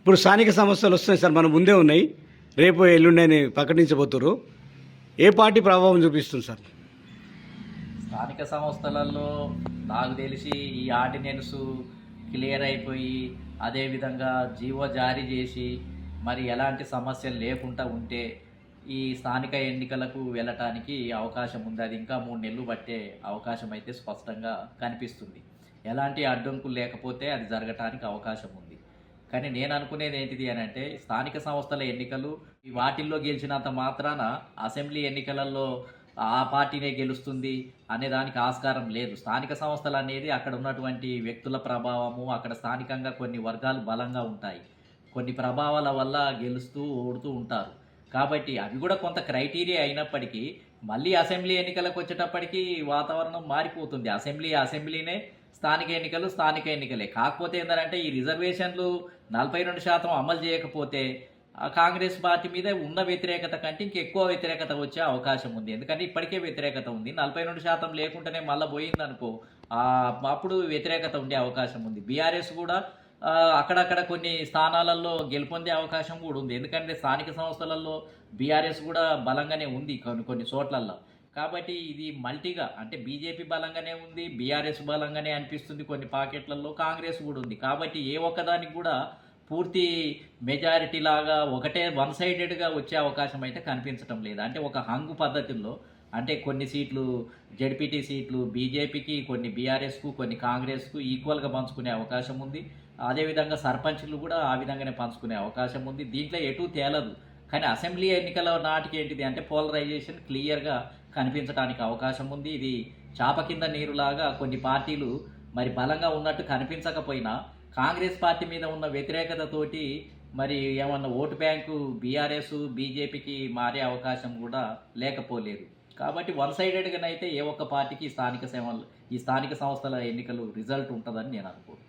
ఇప్పుడు స్థానిక సంస్థలు వస్తున్నాయి సార్, మన ముందే ఉన్నాయి. రేపు ఎల్లుండి అని ప్రకటించబోతున్నారు. ఏ పార్టీ ప్రభావం చూపిస్తుంది సార్? స్థానిక సంస్థలలో నాకు తెలిసి ఈ ఆర్డినెన్స్ క్లియర్ అయిపోయి అదేవిధంగా జీవో జారీ చేసి మరి ఎలాంటి సమస్యలు లేకుండా ఉంటే ఈ స్థానిక ఎన్నికలకు వెళ్ళటానికి అవకాశం ఉంది. అది ఇంకా 3 నెలలు పట్టే అవకాశం అయితే స్పష్టంగా కనిపిస్తుంది. ఎలాంటి అడ్డంకులు లేకపోతే అది జరగటానికి అవకాశం ఉంది. కానీ నేను అనుకునేది ఏంటిది అని అంటే, స్థానిక సంస్థల ఎన్నికలు వాటిల్లో గెలిచినంత మాత్రాన అసెంబ్లీ ఎన్నికలలో ఆ పార్టీనే గెలుస్తుంది అనే దానికి ఆస్కారం లేదు. స్థానిక సంస్థలు అనేది అక్కడ ఉన్నటువంటి వ్యక్తుల ప్రభావము, అక్కడ స్థానికంగా కొన్ని వర్గాలు బలంగా ఉంటాయి. కొన్ని ప్రభావాల వల్ల గెలుస్తూ ఓడుతూ ఉంటారు. కాబట్టి అవి కూడా కొంత క్రైటీరియా అయినప్పటికీ మళ్ళీ అసెంబ్లీ ఎన్నికలకు వచ్చేటప్పటికి వాతావరణం మారిపోతుంది. అసెంబ్లీనే, స్థానిక ఎన్నికలు స్థానిక ఎన్నికలే. కాకపోతే ఏంటంటే ఈ రిజర్వేషన్లు 42% అమలు చేయకపోతే కాంగ్రెస్ పార్టీ మీద ఉన్న వ్యతిరేకత కంటే ఇంకెక్కువ వ్యతిరేకత వచ్చే అవకాశం ఉంది. ఎందుకంటే ఇప్పటికే వ్యతిరేకత ఉంది. 42% లేకుండానే మళ్ళీ పోయిందనుకో, అప్పుడు వ్యతిరేకత ఉండే అవకాశం ఉంది. బీఆర్ఎస్ కూడా అక్కడక్కడ కొన్ని స్థానాలలో గెలుపొందే అవకాశం కూడా ఉంది. ఎందుకంటే స్థానిక సంస్థలలో బీఆర్ఎస్ కూడా బలంగానే ఉంది కొన్ని చోట్లల్లో. కాబట్టి ఇది మల్టీగా, అంటే బీజేపీ బలంగానే ఉంది, బీఆర్ఎస్ బలంగానే అనిపిస్తుంది కొన్ని పాకెట్లలో, కాంగ్రెస్ కూడా ఉంది. కాబట్టి ఏ ఒక్కదానికి కూడా పూర్తి మెజారిటీ లాగా ఒకటే వన్ సైడెడ్గా వచ్చే అవకాశం అయితే కనిపించడం లేదు. అంటే ఒక హంగు పద్ధతుల్లో, అంటే కొన్ని సీట్లు జెడ్పీటీ సీట్లు బీజేపీకి, కొన్ని బీఆర్ఎస్కు, కొన్ని కాంగ్రెస్కు ఈక్వల్గా పంచుకునే అవకాశం ఉంది. అదేవిధంగా సర్పంచ్లు కూడా ఆ విధంగానే పంచుకునే అవకాశం ఉంది. దీంట్లో ఎటూ తేలదు. కానీ అసెంబ్లీ ఎన్నికల నాటికి ఏంటిది అంటే పోలరైజేషన్ క్లియర్గా కనిపించడానికి అవకాశం ఉంది. ఇది చాప కింద నీరులాగా కొన్ని పార్టీలు మరి బలంగా ఉన్నట్టు కనిపించకపోయినా కాంగ్రెస్ పార్టీ మీద ఉన్న వ్యతిరేకతతోటి మరి ఏమన్నా ఓటు బ్యాంకు బీఆర్ఎస్ బీజేపీకి మారే అవకాశం కూడా లేకపోలేదు. కాబట్టి వన్ సైడెడ్గానైతే ఏ ఒక్క పార్టీకి ఈ స్థానిక సంస్థల ఎన్నికలు రిజల్ట్ ఉంటుందని నేను అనుకోను.